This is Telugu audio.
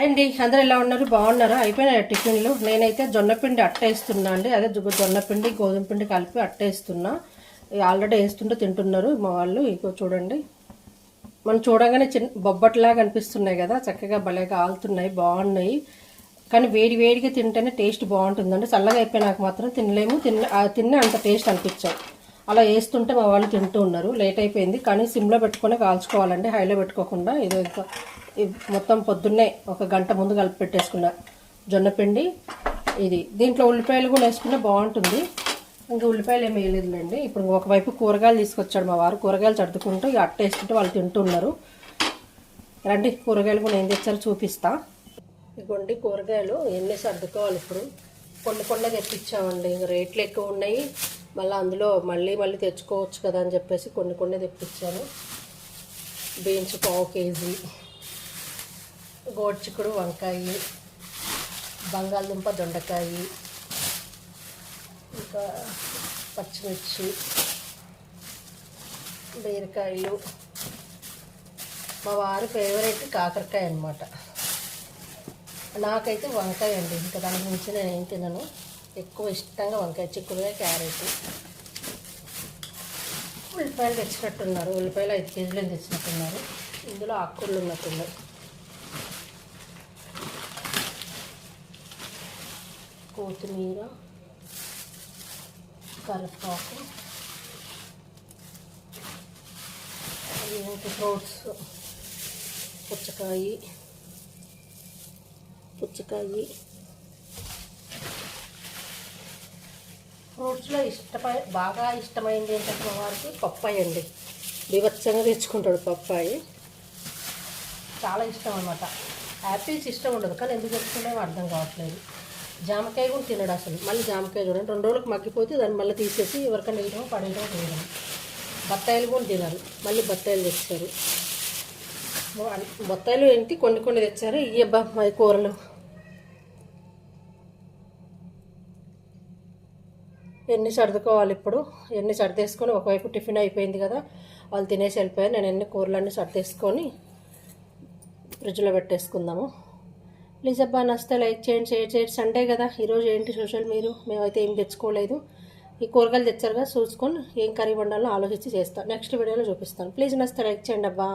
అండి అందరూ ఎలా ఉన్నారు? బాగున్నారా? అయిపోయినాయి టిఫిన్లు. నేనైతే జొన్నపిండి అట్టేస్తున్నా అండి. అదే జొన్నపిండి గోధుమ పిండి కలిపి అట్టేస్తున్నా. ఆల్రెడీ వేస్తుంటే తింటున్నారు మా వాళ్ళు. ఇగో చూడండి, మనం చూడగానే బొబ్బట్లాగా అనిపిస్తున్నాయి కదా, చక్కగా భలేగా ఆలుతున్నాయి, బాగున్నాయి. కానీ వేడి వేడిగా తింటేనే టేస్ట్ బాగుంటుందండి. చల్లగా అయిపోయినాక మాత్రం తినలేము. తిన్న అంత టేస్ట్ అనిపించావు. అలా వేస్తుంటే మా వాళ్ళు తింటూ ఉన్నారు. లేట్ అయిపోయింది కానీ సిమ్లో పెట్టుకొని కాల్చుకోవాలండి, హైలో పెట్టుకోకుండా. ఇది మొత్తం పొద్దున్నే ఒక గంట ముందు కలిపి పెట్టేసుకున్న జొన్నపిండి ఇది. దీంట్లో ఉల్లిపాయలు కూడా వేసుకుంటే బాగుంటుంది. ఇంకా ఉల్లిపాయలు ఏమి వేయలేదులేండి. ఇప్పుడు ఒకవైపు కూరగాయలు తీసుకొచ్చాడు మా వారు. కూరగాయలు సర్దుకుంటూ ఇక అట్ట వేసుకుంటే వాళ్ళు తింటున్నారు. రండి, కూరగాయలు కూడా ఏం తెచ్చారో చూపిస్తా. ఇదిగోండి కూరగాయలు ఎన్ని సర్దుకోవాలి. ఇప్పుడు కొన్ని తెప్పించామండి. ఇంకా రేట్లు ఎక్కువ ఉన్నాయి, మళ్ళీ అందులో మళ్ళీ తెచ్చుకోవచ్చు కదా అని చెప్పేసి కొన్ని తెప్పించాను. బీన్స్ పావు కేజీ, గోడ్చిక్కుడు వంకాయ, బంగాళదుంప దొండకాయ, ఇంకా పచ్చిమిర్చి, బీరకాయలు. మా వారి ఫేవరెట్ కాకరకాయ అన్నమాట. నాకైతే వంకాయ అండి, ఇంకా దాని గురించి నేను ఏం తినను. ఎక్కువ ఇష్టంగా వంకాయ, చిక్కుడుకాయ, క్యారెట్. ఉల్లిపాయలు తెచ్చినట్టున్నారు. ఉల్లిపాయలు 5 కేజీలు తెచ్చినట్టున్నారు. ఇందులో ఆకుకూరలు ఉన్నట్టున్నాయి. కొత్తిమీర, కరివేపాకు, ఫ్రూట్స్, పుచ్చకాయ. ఫ్రూట్స్లో బాగా ఇష్టమైంది ఏంటంటే మా వారికి పప్పాయి అండి. బీభత్సంగా తెచ్చుకుంటాడు పప్పాయి, చాలా ఇష్టం అన్నమాట. యాపిల్స్ ఇష్టం ఉండదు, కానీ ఎందుకు తెచ్చుకుంటే అర్థం కావట్లేదు. జామకాయ కూడా తినడు అసలు. మళ్ళీ జామకాయ చూడండి, 2 రోజులకు మగ్గిపోతే దాన్ని మళ్ళీ తీసేసి ఎవరికైనా వేయడమో పడేయడమో వేయడం. బత్తాయిలు కూడా తినరు, మళ్ళీ బత్తాయిలు తెచ్చారు. బత్తాయిలు ఏంటి కొన్ని తెచ్చారు. ఇయ్యబ్బా మా కూరలు. ఎన్ని సర్దుకోవాలి ఇప్పుడు. ఎన్ని సర్దేసుకొని ఒకవైపు టిఫిన్ అయిపోయింది కదా, వాళ్ళు తినేసి వెళ్ళిపోయారు. నేను ఎన్ని కూరలన్నీ సర్దేసుకొని ఫ్రిడ్జ్లో పెట్టేసుకుందాము. ప్లీజ్ అబ్బా నచ్చితే లైక్ చేయండి, షేర్ చేయండి. సండే కదా ఈరోజు ఏంటి స్పెషల్? మేమైతే ఏం తెచ్చుకోలేదు. ఈ కూరగాయలు తెచ్చారుగా, చూసుకొని ఏం కర్రీ వండాలో ఆలోచించి చేస్తాను. నెక్స్ట్ వీడియోలో చూపిస్తాను. ప్లీజ్ నచ్చితే లైక్ చేయండి అబ్బా.